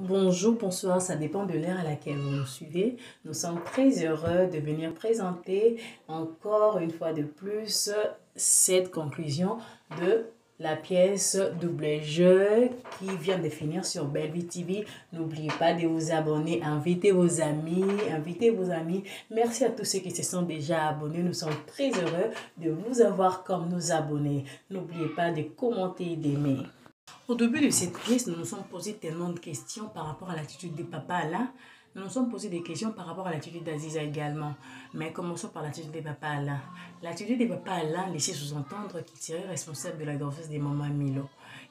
Bonjour, bonsoir, ça dépend de l'heure à laquelle vous nous suivez. Nous sommes très heureux de venir présenter encore une fois de plus cette conclusion de la pièce Double Jeu qui vient de finir sur Bellevue TV. N'oubliez pas de vous abonner, invitez vos amis, Merci à tous ceux qui se sont déjà abonnés. Nous sommes très heureux de vous avoir comme nos abonnés. N'oubliez pas de commenter et d'aimer. Au début de cette pièce, nous nous sommes posé tellement de questions par rapport à l'attitude de Papa Alain. Nous nous sommes posé des questions par rapport à l'attitude d'Aziza également. Mais commençons par l'attitude de Papa Alain. L'attitude de Papa Alain laissait sous-entendre qu'il serait responsable de la grossesse de Maman Milo.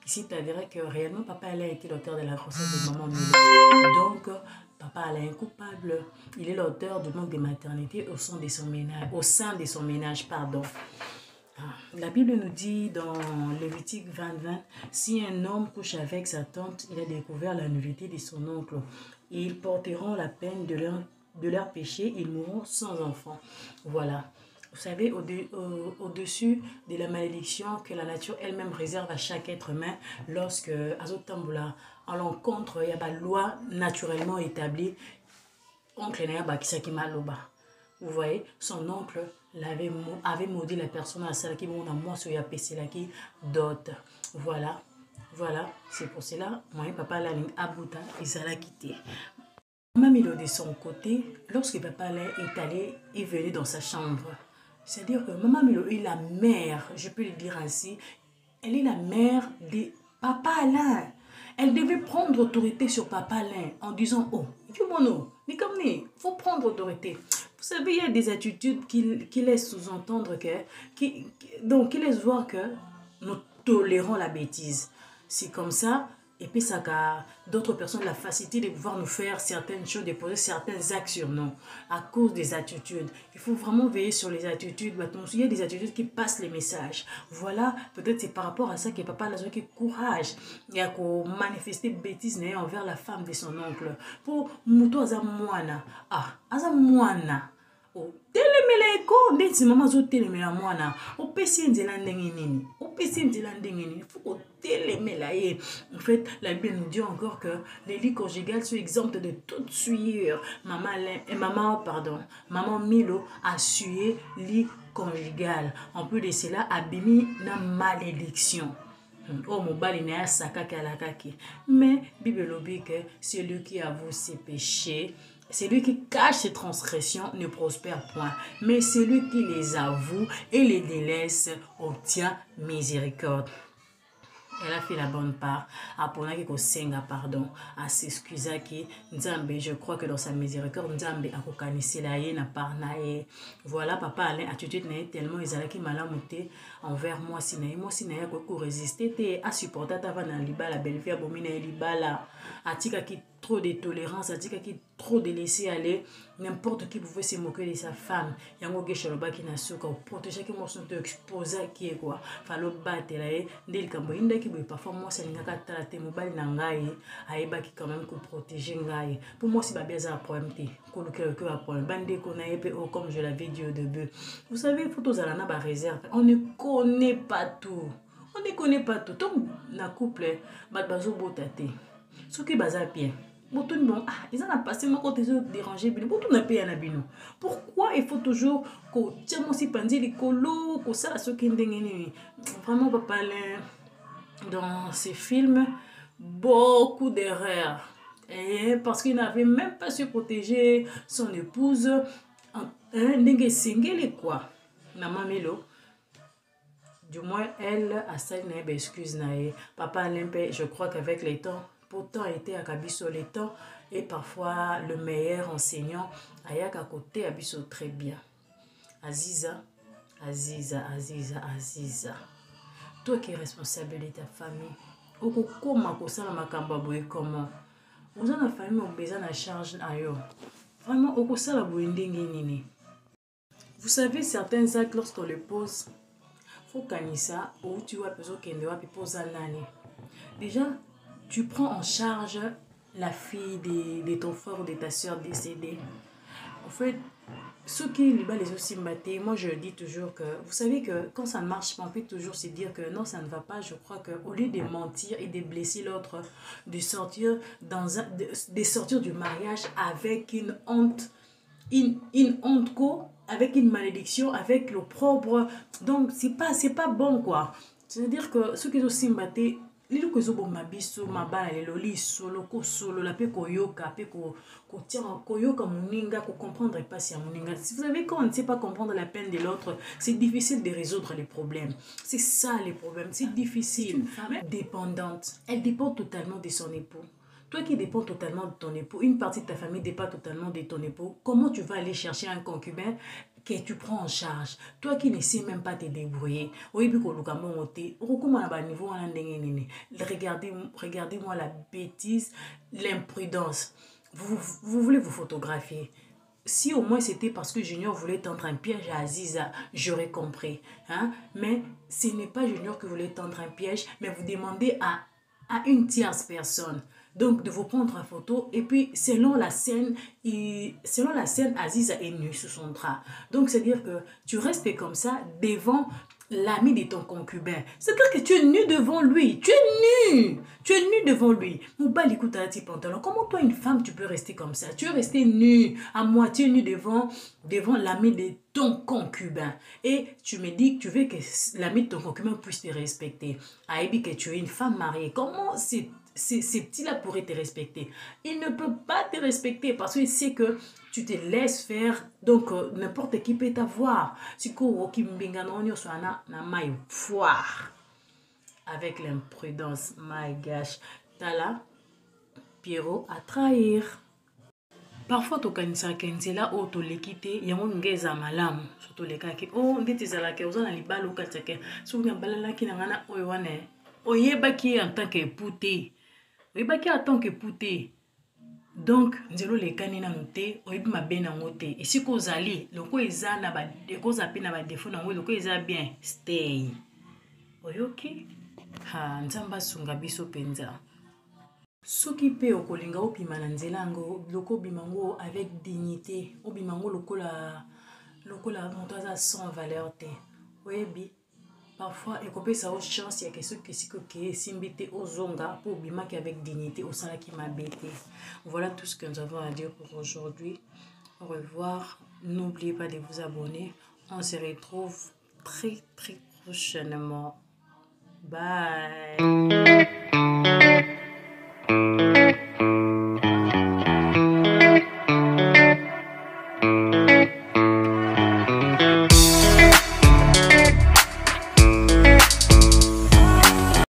Ici, il avéré que réellement Papa Alain était l'auteur de la grossesse de Maman Milo. Donc, Papa Alain est coupable. Il est l'auteur du manque de maternité au sein de son ménage. La Bible nous dit dans Lévitique 20:20, si un homme couche avec sa tante, il a découvert la nullité de son oncle. Et ils porteront la peine de leur péché, ils mourront sans enfant. Voilà. Vous savez, au-dessus de la malédiction que la nature elle-même réserve à chaque être humain, lorsque Azotamboula, à l'encontre, il y a une loi naturellement établie, oncle Naya Kisaki Maloba. Vous voyez, son oncle avait maudit la personne à celle qui m'a moi sur ya qui d'autres. Voilà, c'est pour cela, moi et papa la ligne Abuta, ils s'est quitté. Maman Milo de son côté, lorsque papa est allé, il venait dans sa chambre. C'est-à-dire que Maman Milo est la mère, je peux le dire ainsi, elle est la mère de Papa Alain. Elle devait prendre autorité sur Papa Alain en disant, oh, il faut prendre autorité. Vous savez, il y a des attitudes qui laissent sous-entendre qui laissent voir que nous tolérons la bêtise. C'est comme ça, et puis ça a d'autres personnes la facilité de pouvoir nous faire certaines choses, de poser certains actes sur nous à cause des attitudes. Il faut vraiment veiller sur les attitudes. Il y a des attitudes qui passent les messages. Voilà, peut-être c'est par rapport à ça que papa a eu courage et a manifesté bêtise envers la femme de son oncle. Pour Mouto Azamoana. Ah, Azamoana. Oh, telemela eko ndeti mama zo telemela mwana opesi nzela ndenge nini faut telemela ye. En fait, la Bible nous dit encore que les lits conjugales sont exemptes de toute souillure. Maman Milo a sué lit conjugal. En plus de cela, abimi na malédiction. Oh, mon bali n'a saka kalakaki. Mais Bible lobi que celui qui avoue ses péchés, celui qui cache ses transgressions ne prospère point, mais celui qui les avoue et les délaisse obtient miséricorde. Elle a fait la bonne part. Après qu'on senga pardon, à s'excuser qui Nzambe, je crois que dans sa miséricorde Nzambe a kokanisi la ye na part na ye. Voilà, papa Alain attitude na tellement ezalaki malamuté envers moi si na ya ko résister te a supporter ta va na libala Bellevue abomina libala atika qui trop de tolérance, atika qui trop de laisser aller, n'importe qui pouvait se moquer de sa femme. Yango geshaloba ki na suka protéger qui moi sont exposé qui est quoi. Falo battre la ndel kambo inda ki parfois moi c'est n'ingaka traiter mobile na ngai aiba qui quand même ko protéger ngai. Pour moi si ba bien un problème te ko le que un problème bande ko na épée comme je l'avais dit au début. Vous savez photos à la ba réserve. On ne connaît pas tout. On ne connaît pas tout. Donc na couple ba bazo botate. Ce qui baza bien. Ils ont passé ma côté dérangé pourquoi il faut toujours que tiens moi si pandi les colo que ça ce qui vraiment papa dans ces films beaucoup d'erreurs et parce qu'il n'avait même pas su protéger son épouse n'engue singeli quoi Maman Milo. Du moins elle a ça une excuse nae papa Alain je crois qu'avec les temps pourtant était à Kabiso les temps et parfois le meilleur enseignant ayak à côté Abiso très bien. Aziza, toi qui es responsable de ta famille, comment comment vous avez la famille au besoin de charge ailleurs. Vraiment au ça vous savez certains actes lorsqu'on les pose, faut kanisa ou tu vois besoin qu'elle doit poser l'année. Déjà tu prends en charge la fille de ton frère ou de ta soeur décédée. En fait, ceux qui les aussi matés, moi je dis toujours que, vous savez que quand ça ne marche pas, on peut toujours se dire que non, ça ne va pas. Je crois qu'au lieu de mentir et de blesser l'autre, de sortir, de sortir du mariage avec une honte, une honte quoi, avec une malédiction, avec l'opprobre. Donc c'est pas bon quoi. C'est-à-dire que ceux qui sont simbatés, lilo ko ezoboma biso mabala lelo lisolo kosolola mpe koyoka mpe koyoka moninga kocomprendre epasi ya moninga. Si vous savez, quand on ne sait pas comprendre la peine de l'autre, c'est difficile de résoudre les problèmes. C'est ça les problèmes, c'est difficile. Une femme dépendante, elle dépend totalement de son époux. Toi qui dépends totalement de ton époux, une partie de ta famille dépend totalement de ton époux, comment tu vas aller chercher un concubin que tu prends en charge? Toi qui ne sais même pas te débrouiller. Regardez-moi la bêtise, l'imprudence. Vous voulez vous photographier. Si au moins c'était parce que Junior voulait tendre un piège à Aziza, j'aurais compris. Hein? Mais ce n'est pas Junior qui voulait tendre un piège, mais vous demandez à une tierce personne. Donc, de vous prendre en photo. Et puis, selon la scène, Aziza est nue sous son drap. Donc, c'est-à-dire que tu restes comme ça devant l'ami de ton concubin. C'est-à-dire que tu es nu devant lui. Tu es nu. Tu es nu devant lui. Moubali Koutati pantalon. Comment toi, une femme, tu peux rester comme ça? Tu es resté nu, à moitié nu devant l'ami de ton concubin. Et tu me dis que tu veux que l'ami de ton concubin puisse te respecter. Aïbi, que tu es une femme mariée. Comment ces petits-là pourraient te respecter? Il ne peut pas te respecter parce qu'il sait que tu te laisses faire. Donc, n'importe qui peut t'avoir. Si tu avec l'imprudence, my gosh. Tala, Pierrot à trahir. Parfois, tu as là où tu l'équité, il y a un gars malamu, surtout les cas qui, oh, ndeti zalake, aux an libalo ou katake, souvenir balala qui n'a rien à oyoane. Oyebaki en tant qu'épouté. Oyebaki en tant qu'épouté. Donc, nzelo le kanina noté, oyebi mabe na ngote. Et si ko zali, loko eza na ba ko zapi na ba défaut na ngo, loko eza bien, stay. Oyoki? Ha, nzamba sunga biso penza. Soki pe okolinga obima na nzela yango, loko obima ngo avec dignité, obima ngo lokola moto aza sans valeur te. Oyebi? Parfois, il y a une chance, il y a quelque chose qui est simbité aux zonga pour bimaki avec dignité au sein qui m'a bêté. Voilà tout ce que nous avons à dire pour aujourd'hui. Au revoir. N'oubliez pas de vous abonner. On se retrouve très prochainement. Bye.